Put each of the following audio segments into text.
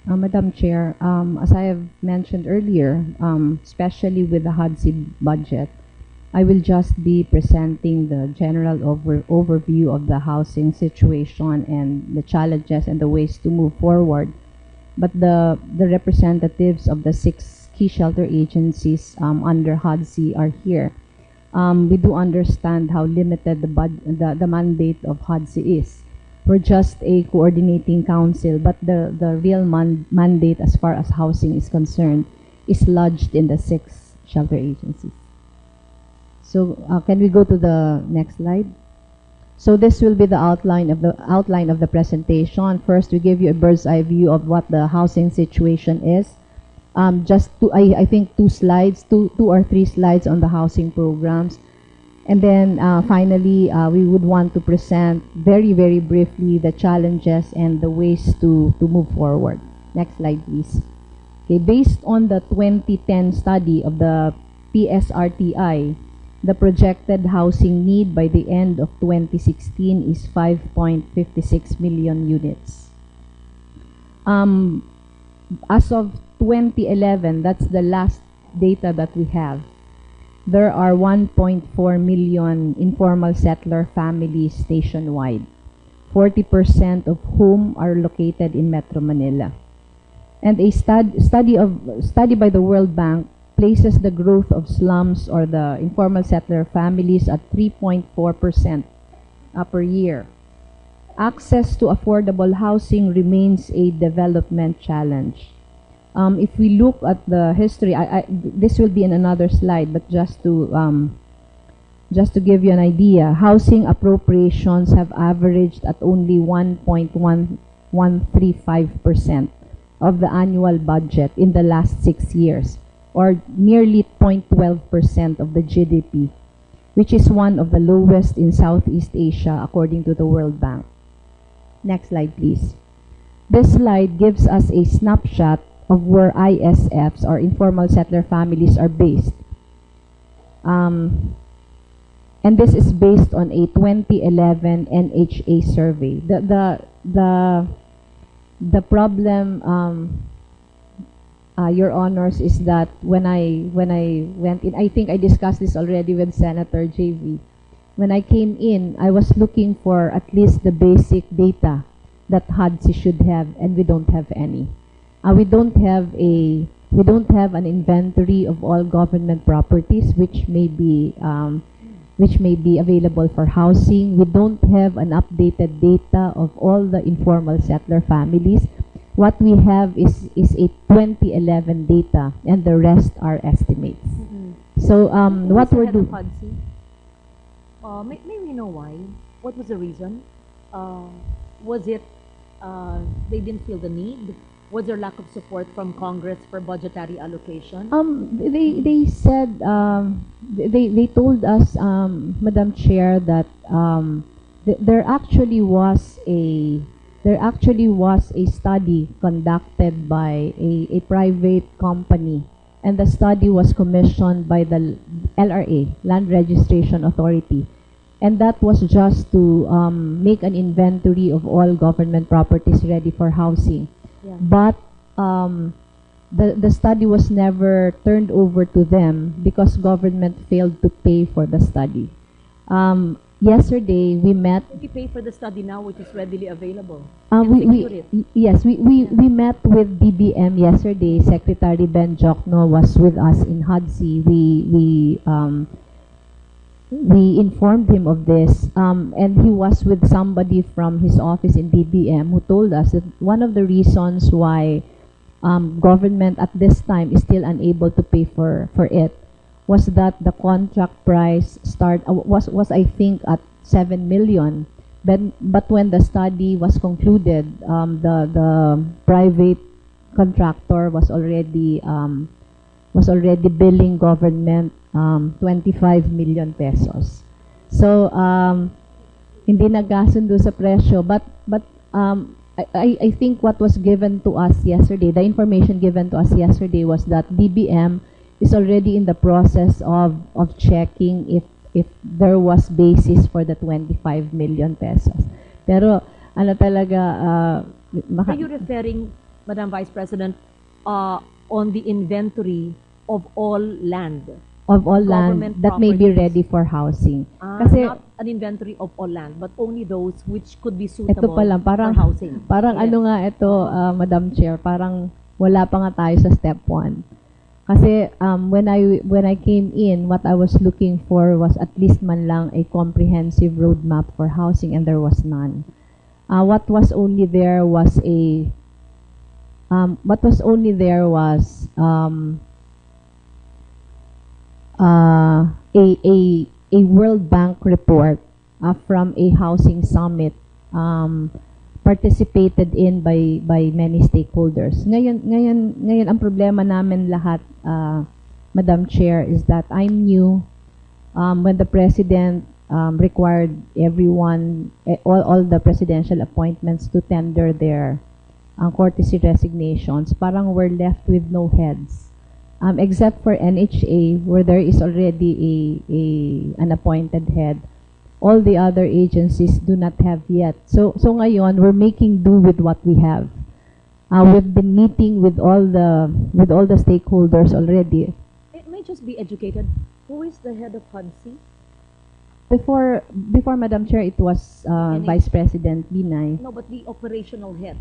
Madam Chair, as I have mentioned earlier, especially with the HUDSI budget, I will just be presenting the general overview of the housing situation and the challenges and the ways to move forward. But the representatives of the 6 key shelter agencies under HUDSI are here. We do understand how limited the mandate of HUDSI is. We're just a coordinating council, but the real mandate as far as housing is concerned is lodged in the 6 shelter agencies. So can we go to the next slide? So this will be the outline of the presentation. First, we give you a bird's eye view of what the housing situation is. Just I think 2 slides, two or 3 slides on the housing programs. And then finally, we would want to present very, very briefly the challenges and the ways to move forward. Next slide, please. Okay, based on the 2010 study of the PSRTI, the projected housing need by the end of 2016 is 5.56 million units. As of 2011, that's the last data that we have, there are 1.4 million informal settler families nationwide, 40% of whom are located in Metro Manila. And a study by the World Bank places the growth of slums or the informal settler families at 3.4% per year. Access to affordable housing remains a development challenge. If we look at the history, this will be in another slide, but just to give you an idea, housing appropriations have averaged at only 1.135% of the annual budget in the last 6 years, or nearly 0.12% of the GDP, which is one of the lowest in Southeast Asia according to the World Bank. Next slide, please. This slide gives us a snapshot of where ISFs, or informal settler families, are based. And this is based on a 2011 NHA survey. The problem, Your Honors, is that when I went in, I think I discussed this already with Senator JV. When I came in, I was looking for at least the basic data that HUDSI should have, and we don't have any. We don't have an inventory of all government properties which may be available for housing. We don't have an updated data of all the informal settler families. What we have is a 2011 data, and the rest are estimates. So what we're doing. May we know why? What was the reason? Was it they didn't feel the need? Was there lack of support from Congress for budgetary allocation? They said they told us, Madam Chair, that there actually was a study conducted by a private company, and the study was commissioned by the LRA, Land Registration Authority, and that was just to make an inventory of all government properties ready for housing. Yeah. But the study was never turned over to them because government failed to pay for the study. Yesterday we met. We pay for the study now, which is readily available. We met with DBM yesterday. Secretary Ben Jokno was with us in HUDSI. We informed him of this, and he was with somebody from his office in DBM who told us that one of the reasons why government at this time is still unable to pay for it was that the contract price was I think at 7 million. But when the study was concluded, the private contractor was already billing government 25 million pesos. So hindi nagkasundo sa presyo, but I think what was given to us yesterday, the information given to us yesterday, was that DBM is already in the process of checking if there was basis for the 25 million pesos. Pero ano talaga Are you referring Madam Vice President, on the inventory of all land. Of all Government land that may be properties. ready for housing. Kasi Not an inventory of all land, but only those which could be ito suitable pa lang, parang, for housing. parang Yes. ano nga ito, Madam Chair, parang wala pa nga tayo sa step 1. Kasi when I came in, what I was looking for was at least man lang a comprehensive roadmap for housing, and there was none. What was only there was a a World Bank report from a housing summit participated in by many stakeholders. Ngayon ang problema namin lahat, Madam Chair, is that I'm new. When the President required everyone, all the presidential appointments to tender their courtesy resignations, parang we're left with no heads. Except for NHA, where there is already an appointed head, all the other agencies do not have yet. So ngayon, we're making do with what we have. We've been meeting with all the stakeholders already. It may just be educated. Who is the head of HUD-C? Before Madam Chair, it was Vice President Binay. No, but the operational head.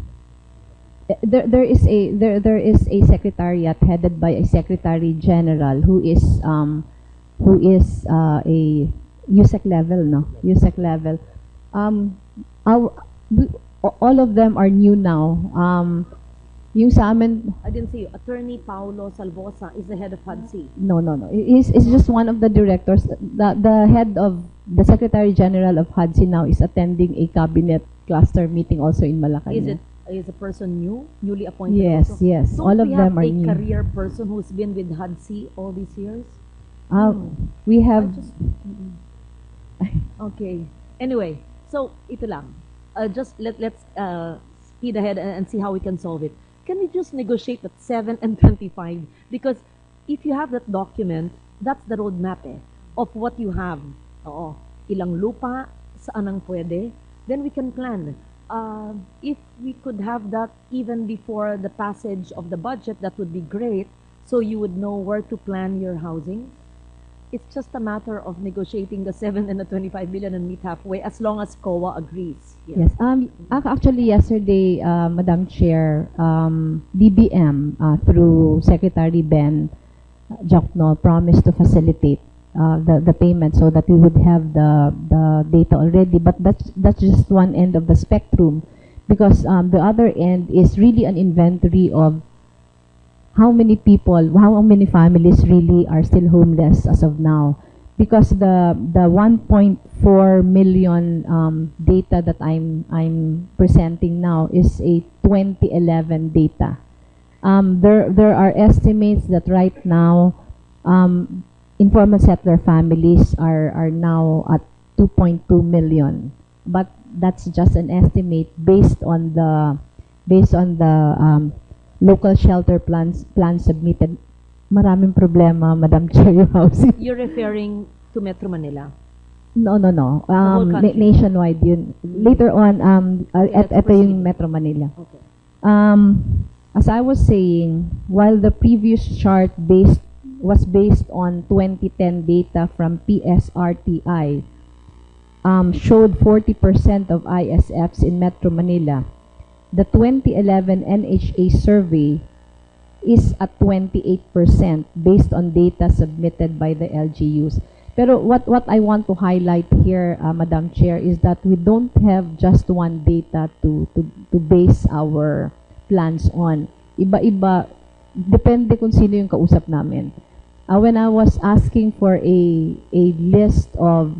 There is a secretariat headed by a Secretary General who is a USEC level, no? USEC level. All of them are new now. Yung sa amin, I didn't see you. Attorney Paulo Salvosa is the head of HUD-C. no. It's just one of the directors. The head of the Secretary General of HUD-C now is attending a cabinet cluster meeting also in Malacanang. Is a person newly appointed? Yes, also? yes. Don't All of we them have are a new. career person who's been with HUD-C all these years? We have. Okay. Anyway, so ito lang. Just let's speed ahead and see how we can solve it. Can we just negotiate at 7 and 25? Because if you have that document, that's the roadmap of what you have. Oo. Ilang lupa, saan ang pwede, then we can plan. If we could have that even before the passage of the budget, that would be great, so you would know where to plan your housing. It's just a matter of negotiating the 7 and the 25 billion and meet halfway, as long as COA agrees. Yes. Actually, yesterday, Madam Chair, DBM through Secretary Ben Jokno promised to facilitate the payment so that we would have the data already. But that's just one end of the spectrum, because the other end is really an inventory of how many people, how many families really are still homeless as of now. Because the 1.4 million data that I'm presenting now is a 2011 data. There are estimates that right now informal settler families are now at 2.2 million, but that's just an estimate based on the local shelter plans submitted. Maraming problema, Madam Chair, yung housing. You're referring to Metro Manila? No. whole country? Nationwide yun. Later on, let's ito proceed. yung Metro Manila. Okay. As I was saying, while the previous chart was based on 2010 data from PSRTI, showed 40% of ISFs in Metro Manila. The 2011 NHA survey is at 28% based on data submitted by the LGUs. Pero what I want to highlight here, Madam Chair, is that we don't have just one data to base our plans on. Iba-iba, depende kung sino yung kausap namin. When I was asking for a list of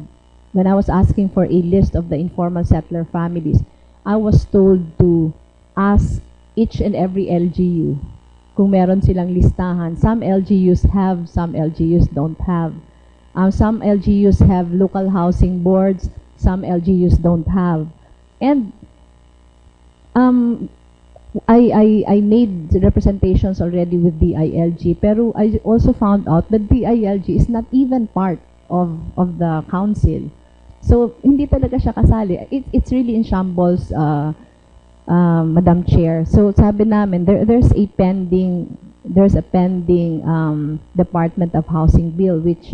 the informal settler families, I was told to ask each and every LGU kung meron silang listahan. Some LGUs have, some LGUs don't have. Some LGUs have local housing boards, some LGUs don't have. And I made representations already with DILG, pero I also found out that DILG is not even part of the council. So, hindi talaga siya kasali. It's really in shambles, Madam Chair. So sabi namin, there's a pending Department of Housing bill which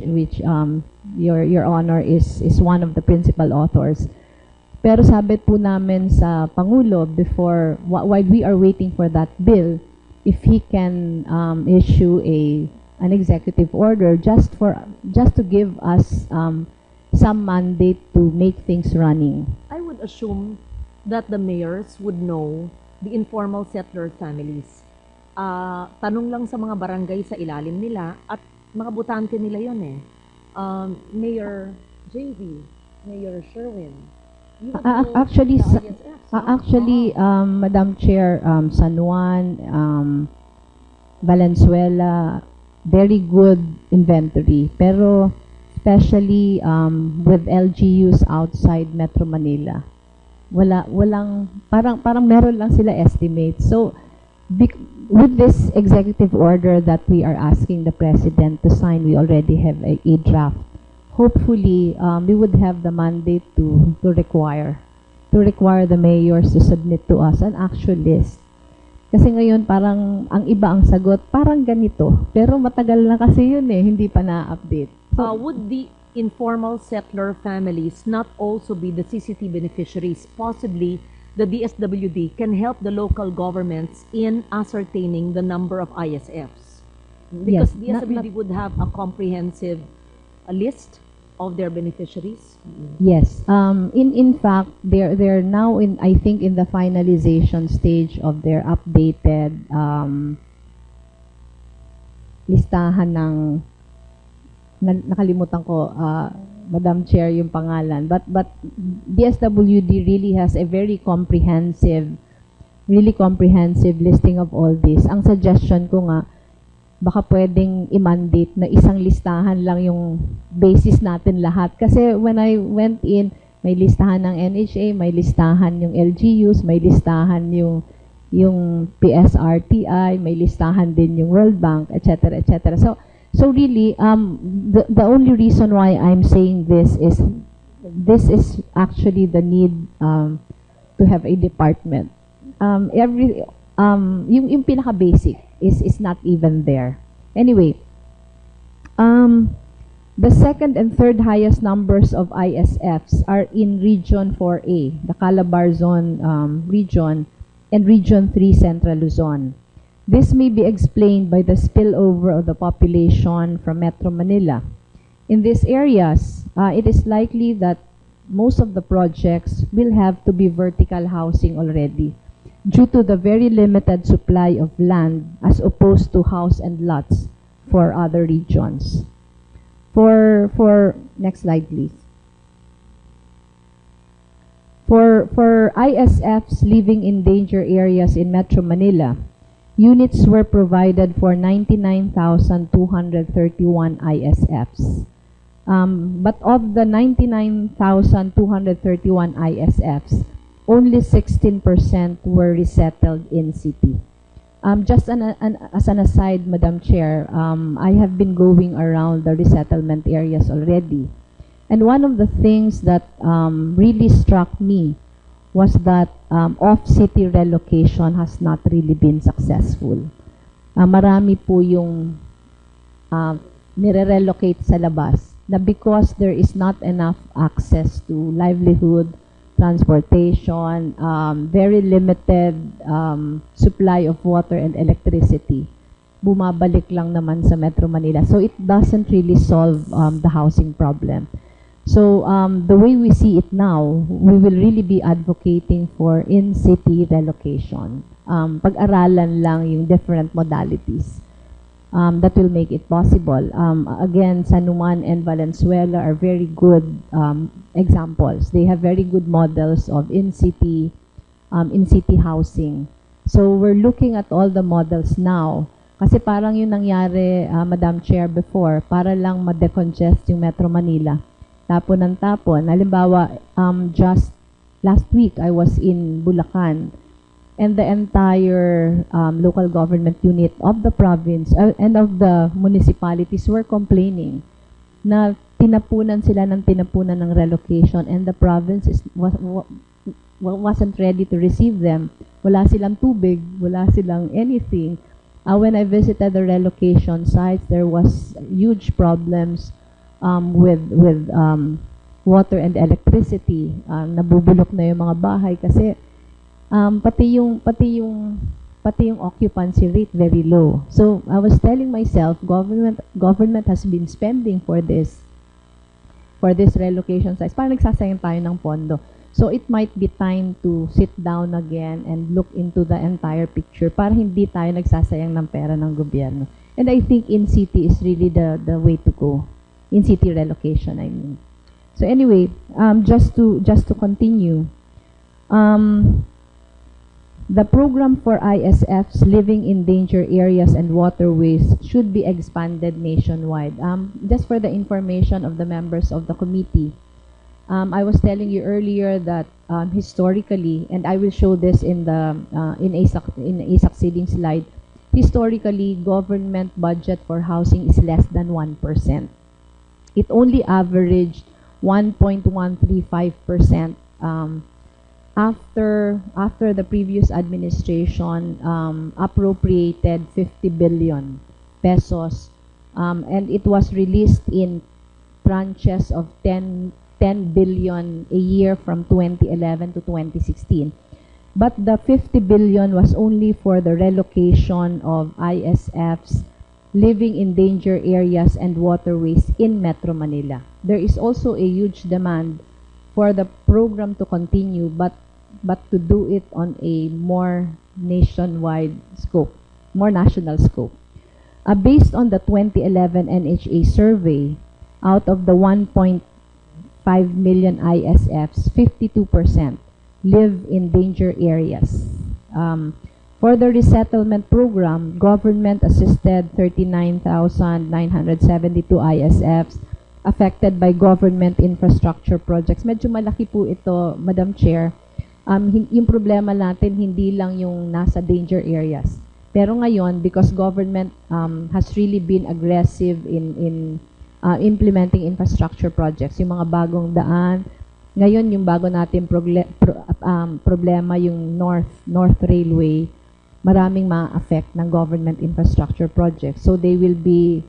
your honor is one of the principal authors. Pero sabi po namin sa Pangulo before while we are waiting for that bill, if he can issue an executive order just to give us some mandate to make things running. I would assume that the mayors would know the informal settler families. Tanong lang sa mga barangay sa ilalim nila at mga butante nila yon eh. Mayor JV, Mayor Sherwin. You would know Actually, the ISFs, no? actually, Madam Chair, San Juan, Valenzuela, very good inventory. Pero especially with LGUs outside Metro Manila, walang parang meron lang sila estimates. So with this executive order that we are asking the President to sign, we already have a draft. Hopefully, we would have the mandate to require the mayors to submit to us an actual list. Kasi ngayon parang ang iba ang sagot, parang ganito. Pero matagal na kasi yun eh, hindi pa na-update. So, would the informal settler families not also be the CCT beneficiaries? Possibly, the DSWD can help the local governments in ascertaining the number of ISFs. Because Yes, DSWD would have a comprehensive list of their beneficiaries. yes. In fact, they're now I think in the finalization stage of their updated listahan ng nakalimutan ko, Madam Chair, yung pangalan. But DSWD really has a really comprehensive listing of all this. Ang suggestion ko nga, baka pwedeng i-mandate na isang listahan lang yung basis natin lahat. Kasi when I went in, may listahan ng NHA, may listahan yung LGUs, may listahan yung PSRTI, may listahan din yung World Bank, etc., etc. So really, the only reason why I'm saying this is actually the need to have a department. Yung pinaka-basic is not even there. Anyway, the second and third highest numbers of ISFs are in Region 4A, the Calabar Zone region, and Region 3 Central Luzon. This may be explained by the spillover of the population from Metro Manila. In these areas, it is likely that most of the projects will have to be vertical housing already due to the very limited supply of land as opposed to house and lots for other regions. For next slide, please. For ISFs living in danger areas in Metro Manila, units were provided for 99,231 ISFs. But of the 99,231 ISFs, only 16% were resettled in city. Just as an aside, Madam Chair, I have been going around the resettlement areas already. And one of the things that really struck me was that off-city relocation has not really been successful. Marami po yung nire-relocate sa labas na because there is not enough access to livelihood, transportation, very limited supply of water and electricity, bumabalik lang naman sa Metro Manila. So it doesn't really solve the housing problem. So the way we see it now, we will really be advocating for in-city relocation. Pag-aralan lang yung different modalities that will make it possible. Again, San Juan and Valenzuela are very good examples. They have very good models of in-city housing. So we're looking at all the models now. Kasi parang yung nangyari, Madam Chair, before, para lang ma-decongest yung Metro Manila. Tapon ng tapon. Halimbawa, just last week, I was in Bulacan, and the entire local government unit of the province and of the municipalities were complaining na tinapunan sila ng relocation, and the province wasn't ready to receive them. Wala silang tubig, wala silang anything. When I visited the relocation sites, there was huge problems with water and electricity. Nabubulok na yung mga bahay kasi pati yung occupancy rate very low. So I was telling myself, government has been spending for this relocation sites. Parang nagsasayang tayo ng pondo. So it might be time to sit down again and look into the entire picture para hindi tayo nagsasayang ng pera ng gobyerno. And I think in-city is really the way to go. In-city relocation, I mean. So anyway, just to continue, the program for ISFs living in danger areas and waterways should be expanded nationwide. Just for the information of the members of the committee, I was telling you earlier that historically, and I will show this in a succeeding slide, historically, government budget for housing is less than 1%. It only averaged 1.135% after the previous administration appropriated 50 billion pesos, and it was released in tranches of 10 billion a year from 2011 to 2016. But the 50 billion was only for the relocation of ISFs living in danger areas and waterways in Metro Manila. There is also a huge demand for the program to continue, but to do it on a more nationwide scope, more national scope. Based on the 2011 NHA survey, out of the 1.5 million ISFs, 52% live in danger areas. For the resettlement program, government assisted 39,972 ISFs affected by government infrastructure projects. Medyo malaki po ito, Madam Chair. Yung problema natin, hindi lang yung nasa danger areas. Pero ngayon, because government has really been aggressive in implementing infrastructure projects, yung mga bagong daan. Ngayon, yung bago natin problema, yung North Railway, maraming ma-affect ng government infrastructure projects. So they will be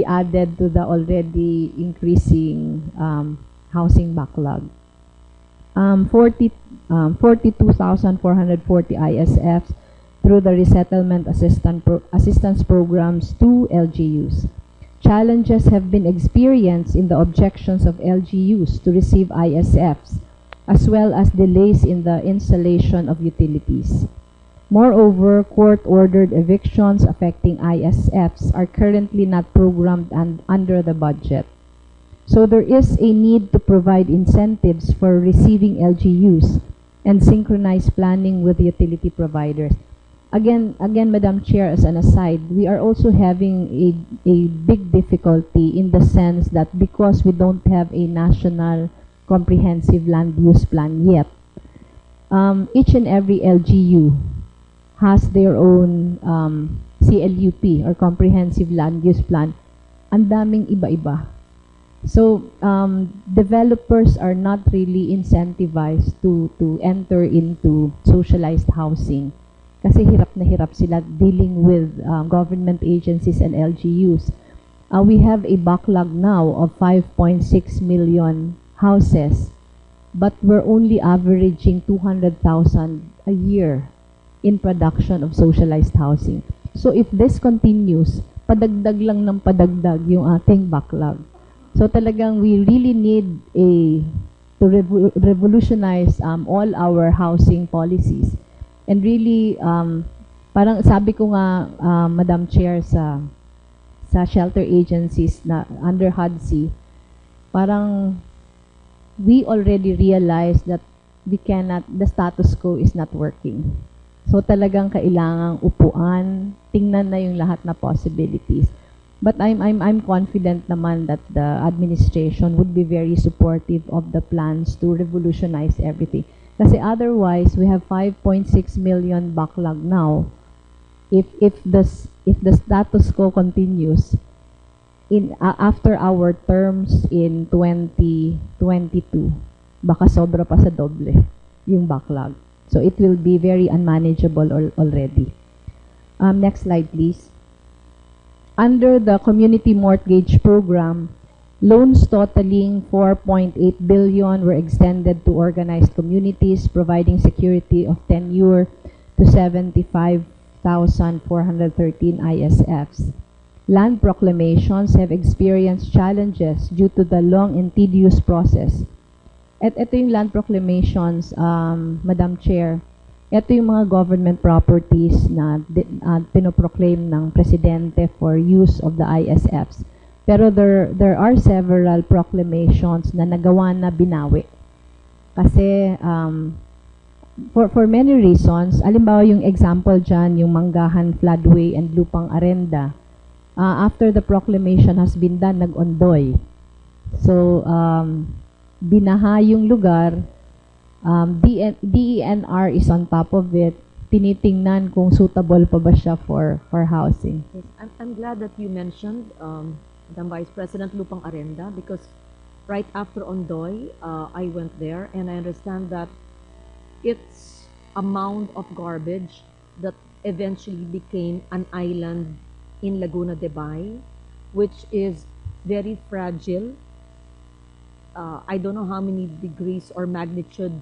added to the already increasing housing backlog. 42,440 ISFs through the resettlement assistance programs to LGUs. Challenges have been experienced in the objections of LGUs to receive ISFs, as well as delays in the installation of utilities. Moreover, court-ordered evictions affecting ISFs are currently not programmed under the budget. So there is a need to provide incentives for receiving LGUs and synchronize planning with utility providers. Again, Madam Chair, as an aside, we are also having a big difficulty in the sense that because we don't have a national comprehensive land use plan yet, each and every LGU has their own CLUP or comprehensive land use plan. Ang daming iba-iba. So developers are not really incentivized to enter into socialized housing kasi hirap na hirap sila dealing with government agencies and LGUs. We have a backlog now of 5.6 million houses, but we're only averaging 200,000 a year in production of socialized housing. So if this continues, padagdag lang ng padagdag yung ating backlog. So talagang we really need to revolutionize all our housing policies. And really, parang sabi ko nga, Madam Chair, sa shelter agencies na under HUD-C, parang we already realized that the status quo is not working. So talagang kailangang upuan, tingnan na yung lahat na possibilities. But I'm confident naman that the administration would be very supportive of the plans to revolutionize everything. Kasi otherwise, we have 5.6 million backlog now. If the status quo continues, after our terms in 2022, baka sobra pa sa doble yung backlog. So it will be very unmanageable already. Next slide, please. Under the Community Mortgage Program, loans totaling 4.8 billion were extended to organized communities, providing security of tenure to 75,413 ISFs. Land proclamations have experienced challenges due to the long and tedious process. At ito yung land proclamations, Madam Chair, ito yung mga government properties na pinoproclaim ng Presidente for use of the ISFs. Pero there are several proclamations na nagawa na binawi. Kasi for many reasons, alimbawa yung example dyan, yung Manggahan Floodway and Lupang Arenda, after the proclamation has been done, nag-ondoy. So, binaha yung lugar, DENR is on top of it, tinitingnan kung suitable pa ba siya for housing. Yes, I'm glad that you mentioned, Madam Vice President, Lupang Arenda, because right after Ondoy, I went there and I understand that it's a mound of garbage that eventually became an island in Laguna de Bay, which is very fragile. I don't know how many degrees or magnitude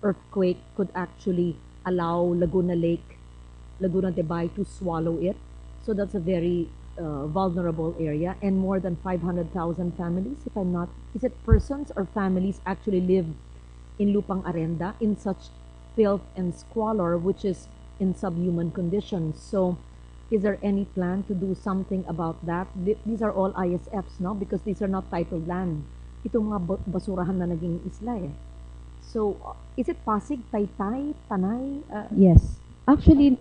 earthquake could actually allow Laguna de Bay to swallow it. So that's a very vulnerable area, and more than 500,000 families, if I'm not, is it persons or families actually live in Lupang Arenda in such filth and squalor, which is in subhuman conditions. So is there any plan to do something about that? These are all ISFs, no? Because these are not titled land. Itong mga basurahan na naging isla eh. So, is it Pasig, Taytay, Tanay? Yes. Actually,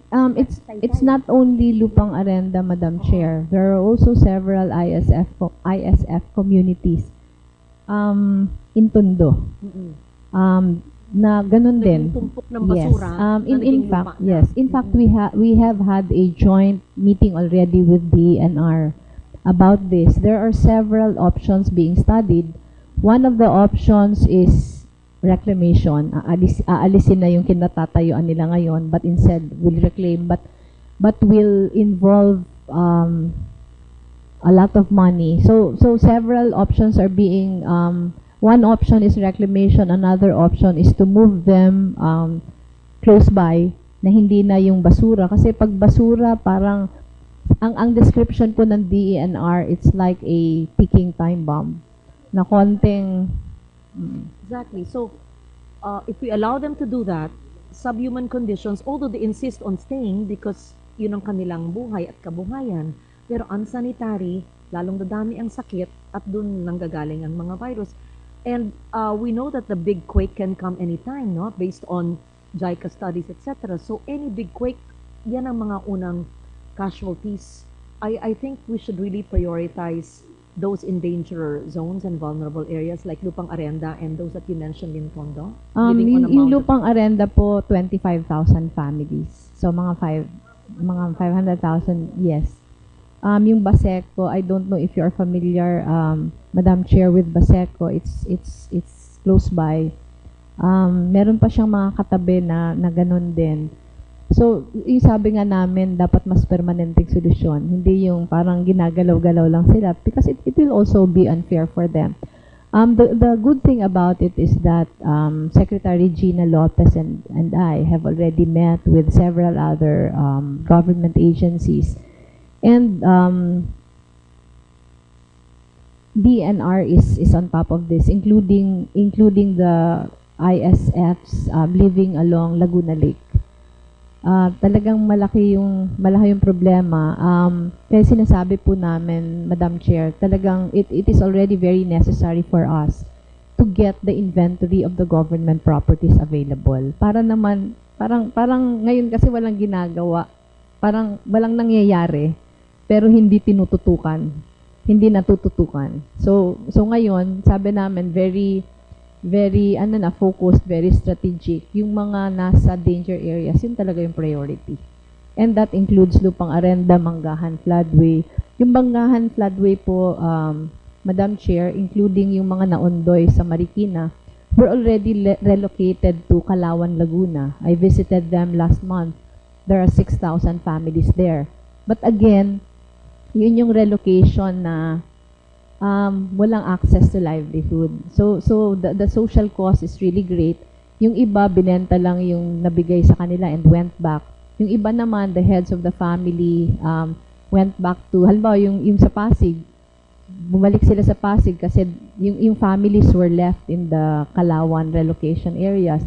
it's not only Lupang Arenda, Madam Chair. There are also several ISF communities in Tondo. Na ganun din. Tumpok ng basura. Yes. In fact, yes. In fact, we have had a joint meeting already with DENR about this. There are several options being studied. One of the options is reclamation. Aalisin na yung kinatatayuan nila ngayon, but instead will reclaim, but will involve a lot of money. So several options are being one option is reclamation, another option is to move them close by na hindi na yung basura. Kasi pag basura, parang, ang description po ng DENR, it's like a ticking time bomb. Na konting... Exactly. So, if we allow them to do that, subhuman conditions, although they insist on staying because yun ang kanilang buhay at kabuhayan, pero unsanitary, lalong dadami ang sakit at dun nanggagaling ang mga virus. And we know that the big quake can come anytime, no? Based on JICA studies, etc. So any big quake, yan ang mga unang casualties. I think we should really prioritize those in danger zones and vulnerable areas like Lupang Arenda and those that you mentioned in Tondo. Yung Lupang Arenda po, 25,000 families. So mga 500,000, yes. Yung Baseco, I don't know if you are familiar, Madam Chair, with Baseco. It's close by. Meron pa siyang mga katabi na ganun din. So, yung sabi nga namin, dapat mas permanenteng solusyon. Hindi yung parang ginagalaw-galaw lang sila because it will also be unfair for them. The good thing about it is that Secretary Gina Lopez and I have already met with several other government agencies. And DENR is on top of this, including the ISFs living along Laguna Lake. Talagang malaki yung problema. Kaya sinasabi po namin, Madam Chair, talagang it is already very necessary for us to get the inventory of the government properties available. Para naman, parang ngayon kasi walang ginagawa, parang walang nangyayari, pero hindi tinututukan, hindi natututukan. So ngayon, sabi namin, very focused, very strategic. Yung mga nasa danger areas, yun talaga yung priority. And that includes Lupang Arenda, Manggahan Floodway. Yung Manggahan Floodway po, Madam Chair, including yung mga naundoy sa Marikina, were already relocated to Calauan, Laguna. I visited them last month. There are 6,000 families there. But again, yun yung relocation na walang access to livelihood. So the social cost is really great. Yung iba, binenta lang yung nabigay sa kanila and went back. Yung iba naman, the heads of the family went back to, halimbawa yung sa Pasig, bumalik sila sa Pasig kasi yung families were left in the Calauan relocation areas.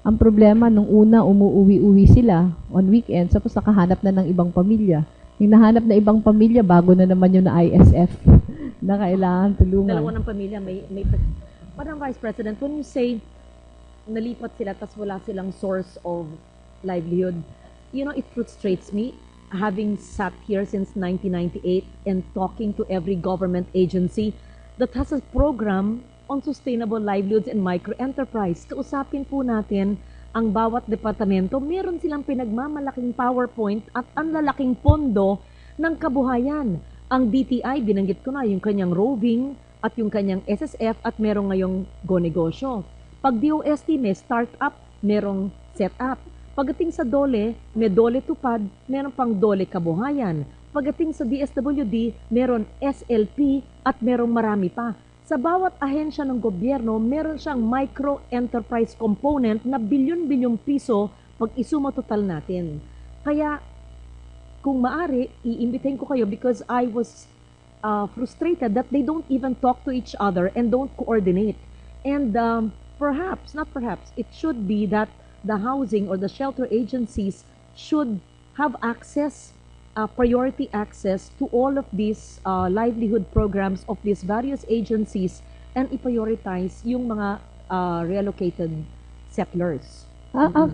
Ang problema, nung una, umuwi sila on weekends, tapos nakahanap na ng ibang pamilya. Yung nahanap na ibang pamilya, bago na naman yung na ISF na kailangan tulungan. Dalawa ng pamilya, Madam Vice President, when you say nalipat sila tas wala silang source of livelihood, you know, it frustrates me having sat here since 1998 and talking to every government agency that has a program on sustainable livelihoods and microenterprise. Kausapin po natin ang bawat departamento, meron silang pinagmamalaking PowerPoint at ang lalaking pondo ng kabuhayan. Ang DTI, binanggit ko na, yung kanyang roving at yung kanyang SSF at merong ngayong Go Negosyo. Pag DOST, may startup, merong setup. Pagdating sa DOLE, may DOLE Tupad, meron pang DOLE Kabuhayan. Pagdating sa DSWD, meron SLP at merong marami pa. Sa bawat ahensya ng gobyerno, meron siyang micro-enterprise component na bilyon-bilyong piso pag isuma total natin. Kaya, kung maaari, iimbitahin ko kayo because I was frustrated that they don't even talk to each other and don't coordinate. And it should be that the housing or the shelter agencies should have access, priority access to all of these livelihood programs of these various agencies and i-prioritize yung mga relocated settlers.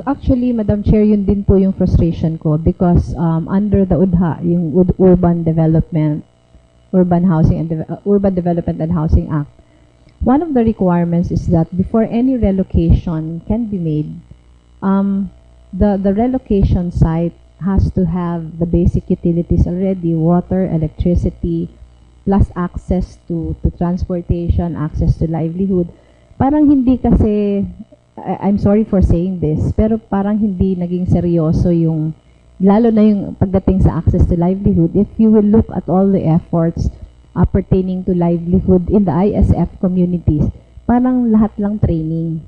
Actually, Madam Chair, yun din po yung frustration ko because under the UDHA, yung Urban Development and Housing Act, one of the requirements is that before any relocation can be made, the relocation site has to have the basic utilities already, water, electricity, plus access to transportation, access to livelihood. Parang hindi kasi, I'm sorry for saying this, pero parang hindi naging seryoso yung, lalo na yung pagdating sa access to livelihood. If you will look at all the efforts pertaining to livelihood in the ISF communities, parang lahat lang training.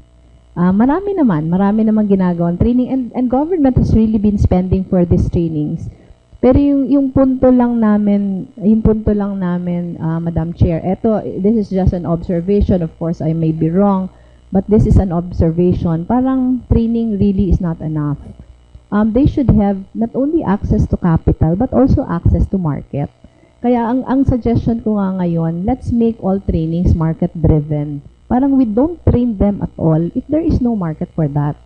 Marami naman ginagawang training and government has really been spending for these trainings. Pero yung punto lang namin, Madam Chair, this is just an observation. Of course, I may be wrong, but this is an observation. Parang training really is not enough. They should have not only access to capital, but also access to market. Kaya ang suggestion ko nga ngayon, let's make all trainings market-driven. Parang we don't train them at all if there is no market for that.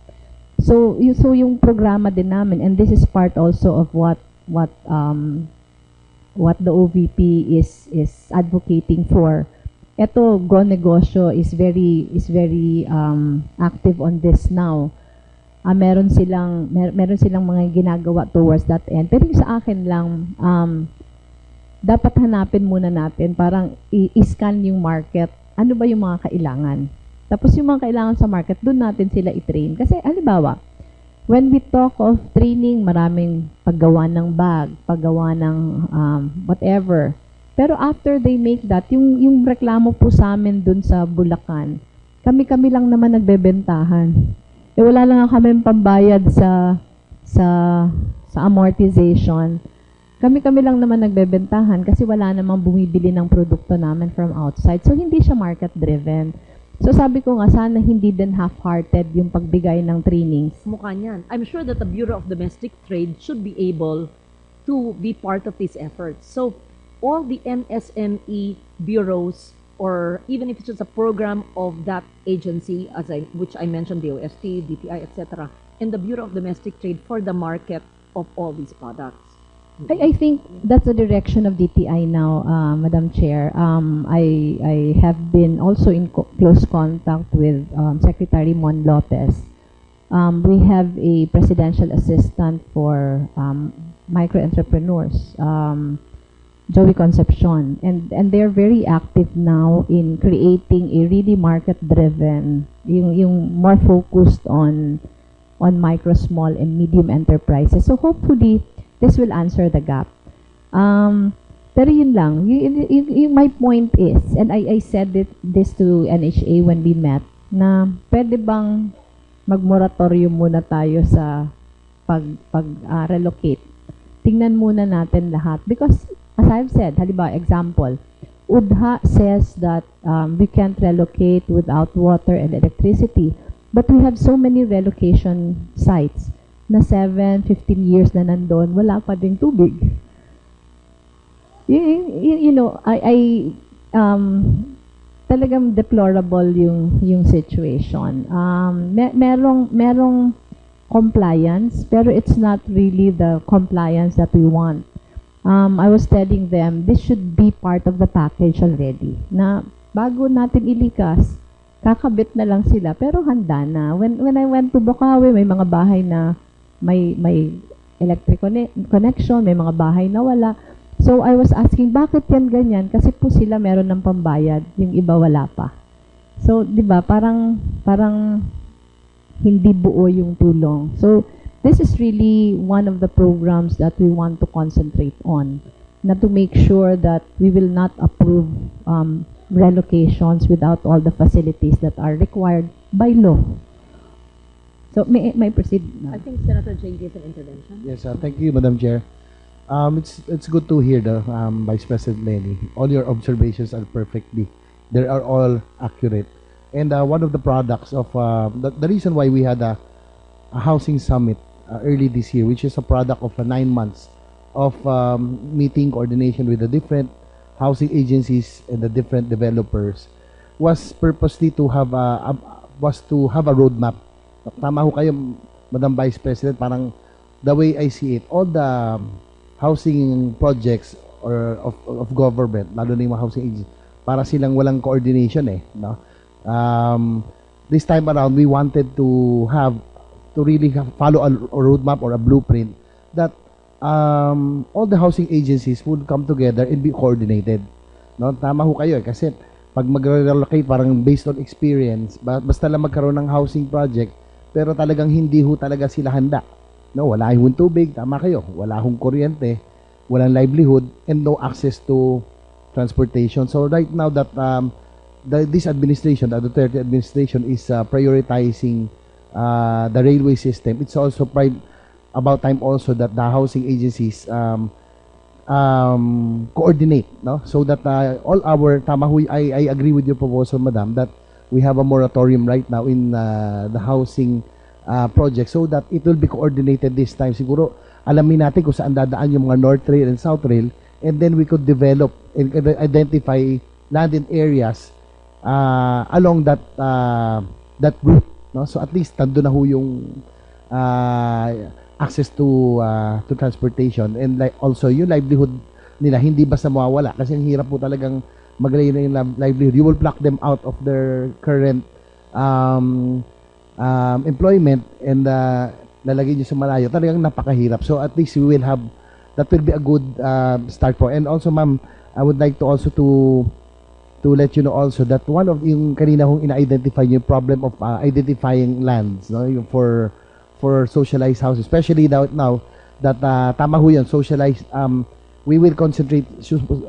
So yung programa din namin, and this is part also of what the OVP is advocating for. Ito, Go Negosyo is very active on this now. Meron silang mga ginagawa towards that end. Pero yung sa akin lang, dapat hanapin muna natin, parang i-scan yung market. Ano ba yung mga kailangan? Tapos yung mga kailangan sa market, doon natin sila i-train. Kasi, halimbawa, when we talk of training, maraming paggawa ng bag, paggawa ng whatever. Pero after they make that, yung reklamo po sa amin doon sa Bulacan, kami lang naman nagbebentahan. Wala lang kami pambayad sa amortization. Kami lang naman nagbebentahan kasi wala namang bumibili ng produkto namin from outside. So, hindi siya market-driven. So, sabi ko nga, sana hindi din half-hearted yung pagbigay ng trainings. Mukha niyan. I'm sure that the Bureau of Domestic Trade should be able to be part of these efforts. So, all the MSME bureaus, or even if it's just a program of that agency, which I mentioned, DOST, DTI, etc., and the Bureau of Domestic Trade for the market of all these products. I think that's the direction of DTI now, Madam Chair. I have been also in close contact with Secretary Mon Lopez. We have a presidential assistant for micro-entrepreneurs. Joey Concepcion, and they're very active now in creating a really market-driven, yung more focused on micro, small, and medium enterprises. So hopefully, this will answer the gap. Pero yun lang, my point is, and I said this to NHA when we met, na pwede bang mag-moratorium muna tayo sa relocate. Tingnan muna natin lahat. Because, as I've said, halimbawa, example, UDHA says that we can't relocate without water and electricity. But we have so many relocation sites na 7, 15 years na nandun, wala pa ding tubig. You know, talagang deplorable yung situation. Merong compliance, pero it's not really the compliance that we want. I was telling them, this should be part of the package already. Na bago natin ilikas, kakabit na lang sila, pero handa na. When I went to Bocaue, may mga bahay na may electric connection, may mga bahay na wala. So I was asking, bakit yan ganyan? Kasi po sila meron ng pambayad, yung iba wala pa. So, di ba, parang hindi buo yung tulong. So, this is really one of the programs that we want to concentrate on, na to make sure that we will not approve relocations without all the facilities that are required by law. So, may proceed I na. think Senator Jane gave an intervention. Yes, thank you, Madam Chair. It's good to hear the Vice President Lenny. All your observations are they are all accurate. And one of the products of the reason why we had a housing summit early this year, which is a product of 9 months of meeting coordination with the different housing agencies and the different developers, was purposely to have a roadmap. Tama ho kayo, Madam Vice President, parang the way I see it, all the housing projects or of government, lalo na yung mga housing agencies, para silang walang coordination no? This time around, we wanted to really follow a roadmap or a blueprint that all the housing agencies would come together and be coordinated. No? Tama ho kayo kasi pag mag-relocate, parang based on experience, basta lang magkaroon ng housing project, pero talagang hindi ho talaga sila handa. No, wala hong tubig, tama kayo. Wala hong kuryente, walang livelihood, and no access to transportation. So right now that this administration, the Duterte administration, is prioritizing the railway system, it's also about time also that the housing agencies coordinate, no? So that all our, I agree with your proposal, Madam, that we have a moratorium right now in the housing project so that it will be coordinated this time. Siguro, alamin natin kung saan dadaan yung mga North Rail and South Rail, and then we could develop and identify land and areas along that route. No? So at least, tando na ho yung access to transportation, and also yung livelihood nila, hindi basta mawawala. Kasi ang hirap po talagang mag-lay na yung livelihood. You will pluck them out of their current employment and lalagay nyo sa malayo, talagang napakahirap. So at least we will have, that will be a good start po. And also, ma'am, I would like to also to let you know also that one of yung kanina kong ina-identify yung problem of identifying lands, no, yung for socialized houses, especially now that tama ho yan, socialized, we will concentrate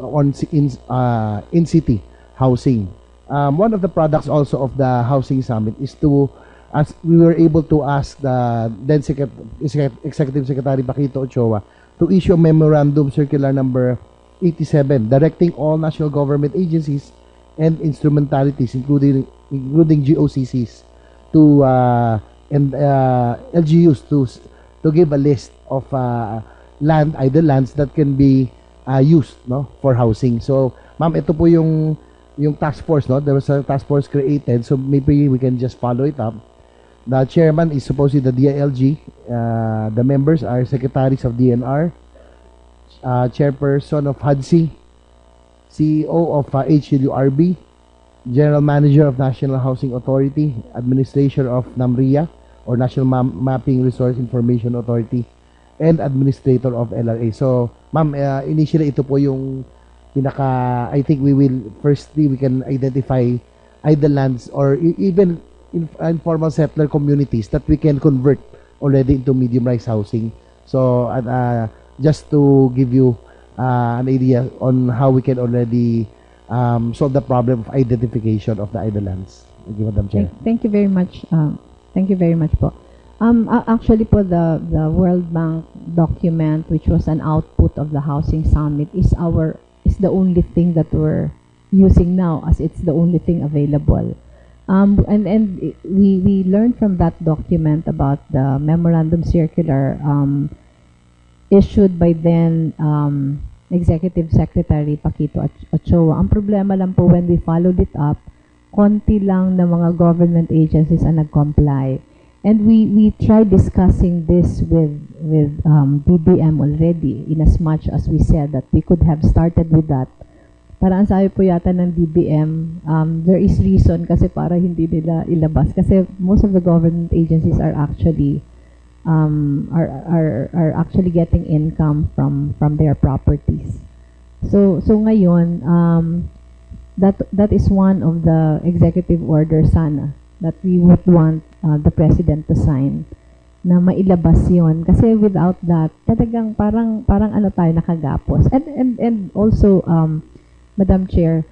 on in city housing. One of the products also of the housing summit is to, as we were able to ask the then Executive Secretary Paquito Ochoa to issue a memorandum circular number 87 directing all national government agencies and instrumentalities including GOCCs to and LGUs to give a list of idle lands that can be used, no, for housing. So ma'am, ito po yung task force, no? There was a task force created, so maybe we can just follow it up. The chairman is supposedly the DILG. The members are secretaries of DNR, chairperson of HUDC, CEO of HLURB, general manager of National Housing Authority, administrator of NAMRIA, or National Mapping Resource Information Authority, and administrator of LRA. So, ma'am, initially ito po yung I think we can identify idle lands or even informal settler communities that we can convert already into medium-rise housing. So, just to give you an idea on how we can already solve the problem of identification of the idle lands. Thank you, Madam Chair. Thank you very much. Thank you very much po. Actually po, the World Bank document, which was an output of the Housing Summit, is the only thing that we're using now, as it's the only thing available. And we learned from that document about the memorandum circular issued by then Executive Secretary Paquito Ochoa. Ang problema lang po, when we followed it up, konti lang na mga government agencies ang nag-comply. And we tried discussing this with DBM already, in as much as we said that we could have started with that. Para ang sabi po yata ng DBM, there is reason kasi para hindi nila ilabas. Kasi most of the government agencies are actually actually getting income from their properties. So ngayon, that is one of the executive orders sana that we would want the President to sign, na mailabas yon. Kasi without that, talagang parang ano tayo, nakagapos. And also, Madam Chair,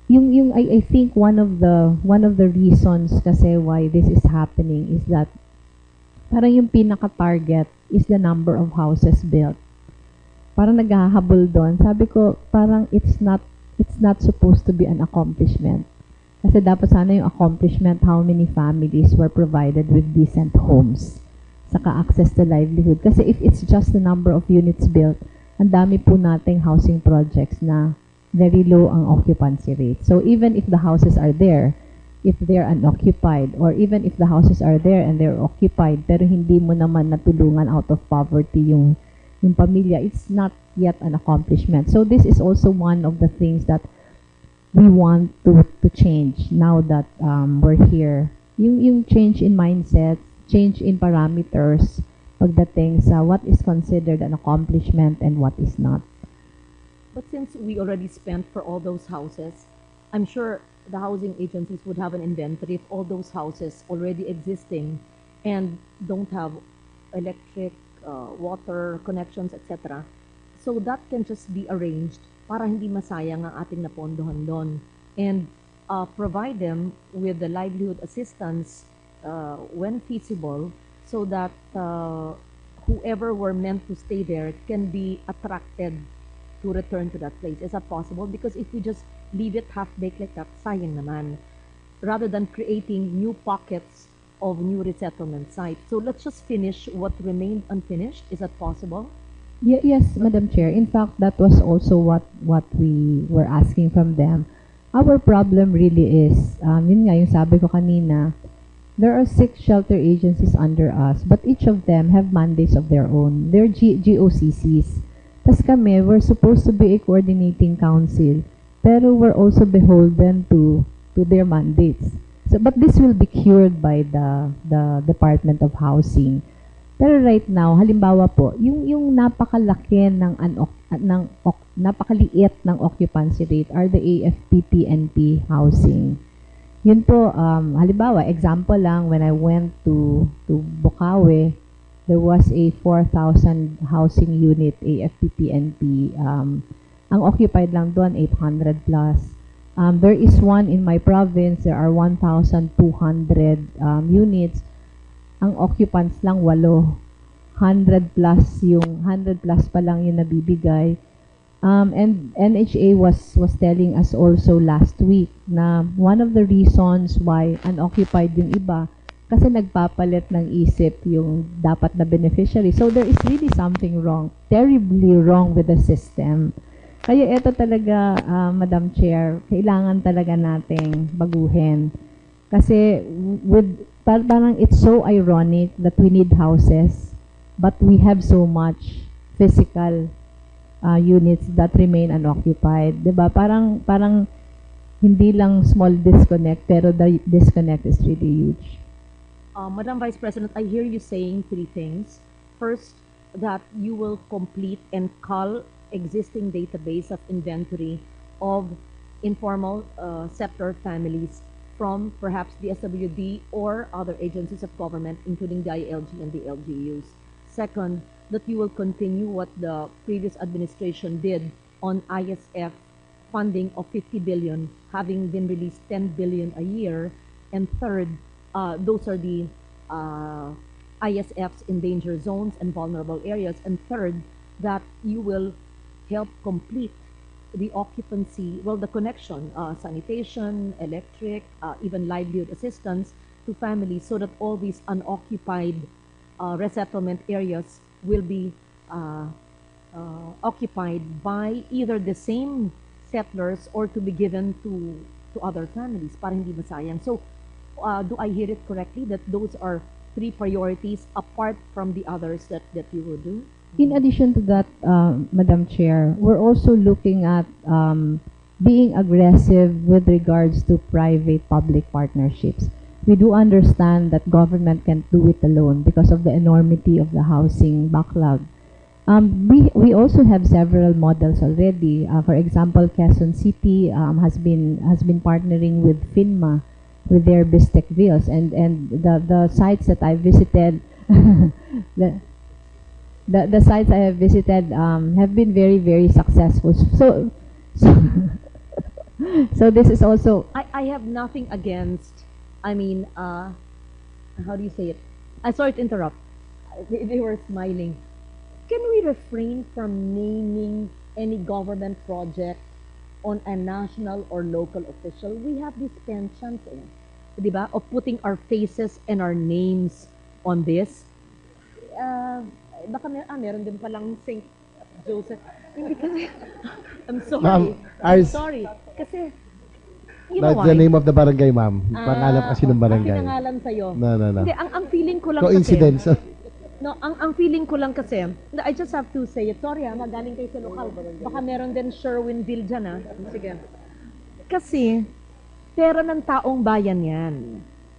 I think one of the reasons kasi why this is happening is that parang yung pinaka-target is the number of houses built. Parang naghahabol doon. Sabi ko, parang it's not supposed to be an accomplishment. Kasi dapat sana yung accomplishment, how many families were provided with decent homes, saka access to livelihood. Kasi if it's just the number of units built, ang dami po nating housing projects na very low ang occupancy rate. So even if the houses are there, if they're unoccupied, or even if the houses are there and they're occupied, pero hindi mo naman natulungan out of poverty yung pamilya, it's not yet an accomplishment. So this is also one of the things that we want to change now that we're here. Yung change in mindset, change in parameters pagdating sa what is considered an accomplishment and what is not. But since we already spent for all those houses, I'm sure the housing agencies would have an inventory of all those houses already existing and don't have electric, water connections, etc. So that can just be arranged para hindi masayang ang ating napondohan doon, and provide them with the livelihood assistance when feasible, so that whoever were meant to stay there can be attracted to return to that place. Is that possible? Because if we just leave it half-baked like that, sayang naman, rather than creating new pockets of new resettlement sites. So let's just finish what remained unfinished. Is that possible? Yes, Madam Chair. In fact, that was also what we were asking from them. Our problem really is, yun nga yung sabi ko kanina, there are 6 shelter agencies under us, but each of them have mandates of their own. They're GOCCs. Tas kami, we're supposed to be a coordinating council, pero we're also beholden to their mandates. So, but this will be cured by the Department of Housing. Pero right now, halimbawa po, yung napakalaki napakaliit ng occupancy rate are the AFP-PNP housing. Yun po, halimbawa, example lang, when I went to Bukawi, there was a 4,000 housing unit AFP-PNP. Ang occupied lang doon, 800 plus. There is one in my province, there are 1,200 units. Ang occupants lang 8, 100 plus pa lang yung nabibigay. And NHA was telling us also last week na one of the reasons why unoccupied yung iba kasi nagpapalit ng isip yung dapat na beneficiary. So there is really something wrong, terribly wrong with the system. Kaya ito talaga, Madam Chair, kailangan talaga nating baguhin. Kasi parang it's so ironic that we need houses, but we have so much physical units that remain unoccupied. Diba? Parang hindi lang small disconnect, pero the disconnect is really huge. Madam Vice President, I hear you saying 3 things. First, that you will complete and cull existing database of inventory of informal settler families from perhaps the SWD or other agencies of government, including the ILG and the LGUs. Second, that you will continue what the previous administration did on ISF funding of 50 billion, having been released 10 billion a year. And third, those are the ISFs in danger zones and vulnerable areas. And third, that you will help complete the occupancy, well, the connection, sanitation, electric, even livelihood assistance to families so that all these unoccupied resettlement areas will be occupied by either the same settlers or to be given to other families para hindi masayang. So, do I hear it correctly that those are three priorities apart from the others that you will do? In addition to that, Madam Chair, we're also looking at being aggressive with regards to private-public partnerships. We do understand that government can't do it alone because of the enormity of the housing backlog. We also have several models already. For example, Quezon City has been partnering with FINMA with their Bistec Villas, and the sites that I visited, the sites I have visited have been very, very successful. So so this is also. I have nothing against. I mean, how do you say it? I'm sorry to interrupt. They were smiling. Can we refrain from naming any government project on a national or local official? We have these pensions, diba? Of putting our faces and our names on this. Baka meron din palang St. Joseph. Hindi kasi, I'm sorry. Ma'am, I'm sorry. Kasi, you know That's the why? name of the barangay, ma'am. Pangalan kasi ng barangay. Pinangalan sa'yo. No. Hindi, ang feeling ko lang Coincidence. kasi, no, ang feeling ko lang kasi, I just have to say it. Sorry magaling kayo sa lokal. Baka meron din Sherwinville dyan Sige. Kasi, pera ng taong bayan yan.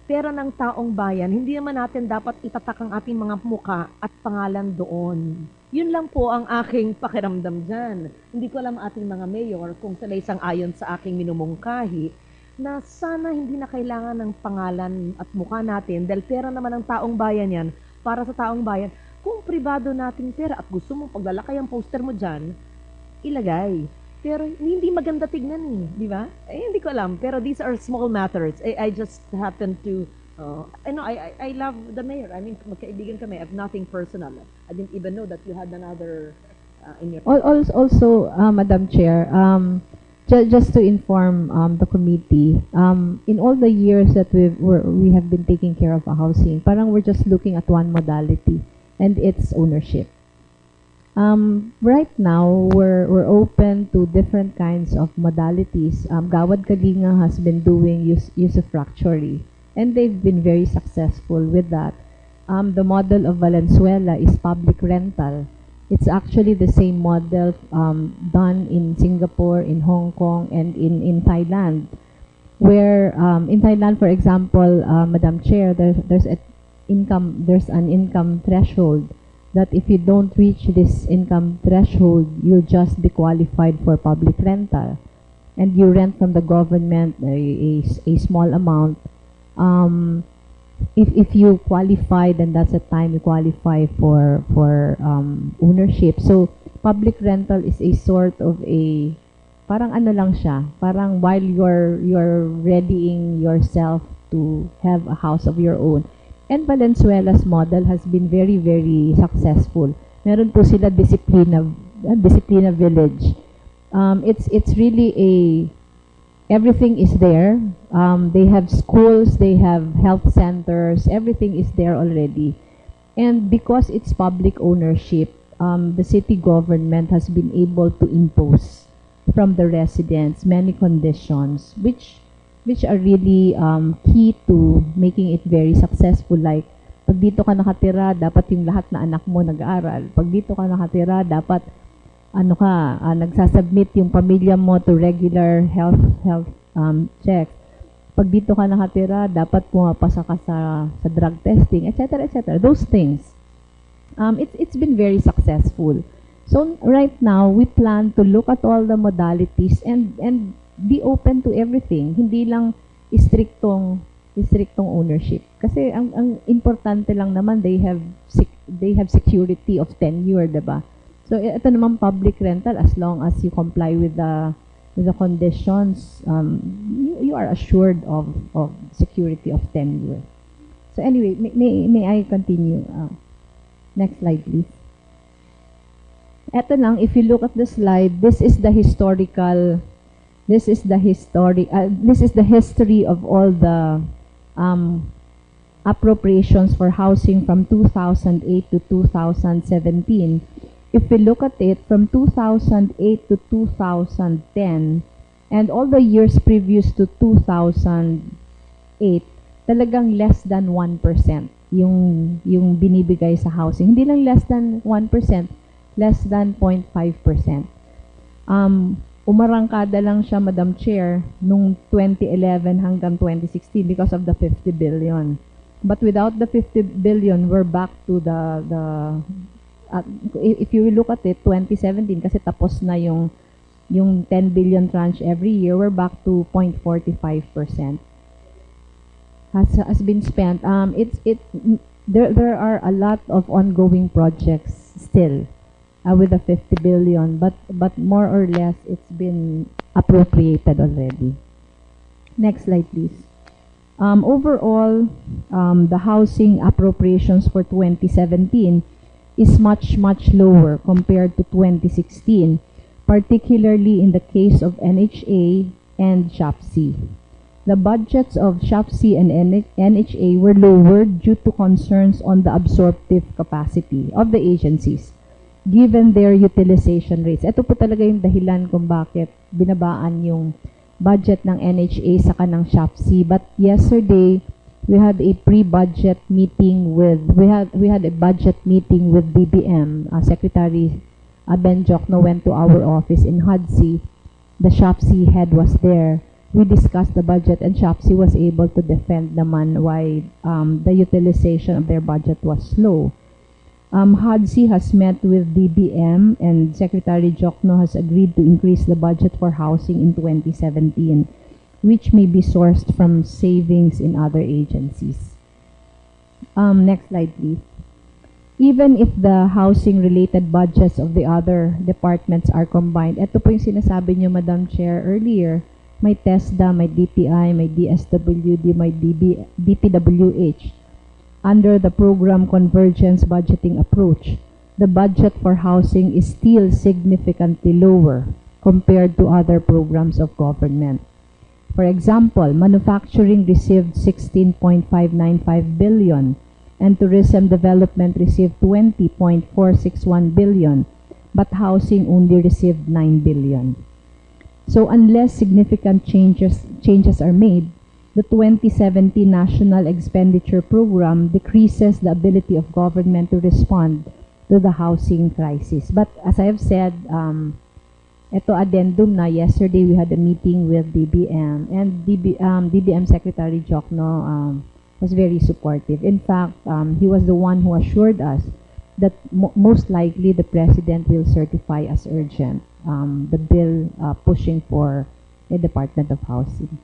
Pera ng taong bayan, hindi naman natin dapat itatak ang ating mga muka at pangalan doon. Yun lang po ang aking pakiramdam dyan. Hindi ko alam ating mga mayor kung sila isang ayon sa aking minumungkahi na sana hindi na kailangan ng pangalan at mukha natin dahil pera naman ng taong bayan yan para sa taong bayan. Kung pribado nating pera at gusto mo paglalakay ang poster mo dyan, ilagay. Pero hindi maganda tignan di ba? Hindi ko alam. Pero these are small matters. I just happen to, I love the mayor. I mean, magkaibigan kami. I have nothing personal. I didn't even know that you had another in your... Also, Madam Chair, just to inform the committee, in all the years that we have been taking care of housing, parang we're just looking at one modality, and it's ownership. Right now, we're open to different kinds of modalities. Gawad Kalinga has been doing usufructuary, and they've been very successful with that. The model of Valenzuela is public rental. It's actually the same model done in Singapore, in Hong Kong, and in Thailand, where in Thailand, for example, Madam Chair, there's an income threshold that if you don't reach this income threshold, you'll just be qualified for public rental, and you rent from the government a small amount. If you qualify, then that's the time you qualify for ownership. So public rental is a sort of a parang ano lang siya, parang while you're readying yourself to have a house of your own. And Valenzuela's model has been very, very successful. Meron po sila Disciplina Village. It's really everything is there. They have schools, they have health centers, everything is there already. And because it's public ownership, the city government has been able to impose from the residents many conditions which are really key to making it very successful. Like, pag dito ka nakatira, dapat yung lahat na anak mo nag-aaral. Pag dito ka nakatira, dapat nagsasubmit yung pamilya mo to regular health checks. Pag dito ka nakatira, dapat pumapasa ka sa drug testing, etc., etc. Those things. It's been very successful. So right now, we plan to look at all the modalities and be open to everything. Hindi lang istriktong ownership. Kasi ang importante lang naman, they have security of tenure, 'di ba? So ito naman public rental, as long as you comply with the conditions, you are assured of security of tenure. So anyway, may I continue? Next slide, please. Ito lang, if you look at the slide, this is the history of all the appropriations for housing from 2008 to 2017. If we look at it from 2008 to 2010 and all the years previous to 2008, talagang less than 1% yung binibigay sa housing. Hindi lang less than 1%, less than 0.5%. Umarangkada lang siya, Madam Chair, nung 2011 hanggang 2016 because of the 50 billion. But without the 50 billion, we're back to if you look at it, 2017, kasi tapos na yung 10 billion tranche every year, we're back to 0.45%. Has been spent. There are a lot of ongoing projects still. With the 50 billion, but more or less it's been appropriated already. Next slide, please. Overall, the housing appropriations for 2017 is much lower compared to 2016, particularly in the case of NHA and SHAPC. The budgets of SHAPC and NHA were lowered due to concerns on the absorptive capacity of the agencies, given their utilization rates. Ito po talaga yung dahilan kung bakit binabaan yung budget ng NHA sa kanang SHAPC. But yesterday, we had a pre-budget meeting with, we had a budget meeting with DBM. Secretary Ben Jokno went to our office in HUD-C. The SHAPC head was there. We discussed the budget and SHAPC was able to defend naman why the utilization of their budget was low. HUD-C has met with DBM and Secretary Jokno has agreed to increase the budget for housing in 2017, which may be sourced from savings in other agencies. Next slide, please. Even if the housing-related budgets of the other departments are combined, ito po yung sinasabi niyo, Madam Chair, earlier, may TESDA, may DTI, may DSWD, may DPWH. Under the program convergence budgeting approach, the budget for housing is still significantly lower compared to other programs of government. For example, manufacturing received 16.595 billion and tourism development received 20.461 billion, but housing only received 9 billion. So unless significant changes are made, the 2017 National Expenditure Program decreases the ability of government to respond to the housing crisis. But as I have said, ito addendum na, yesterday we had a meeting with DBM, and DBM Secretary Jokno was very supportive. In fact, he was the one who assured us that most likely the President will certify as urgent the bill pushing for a Department of Housing.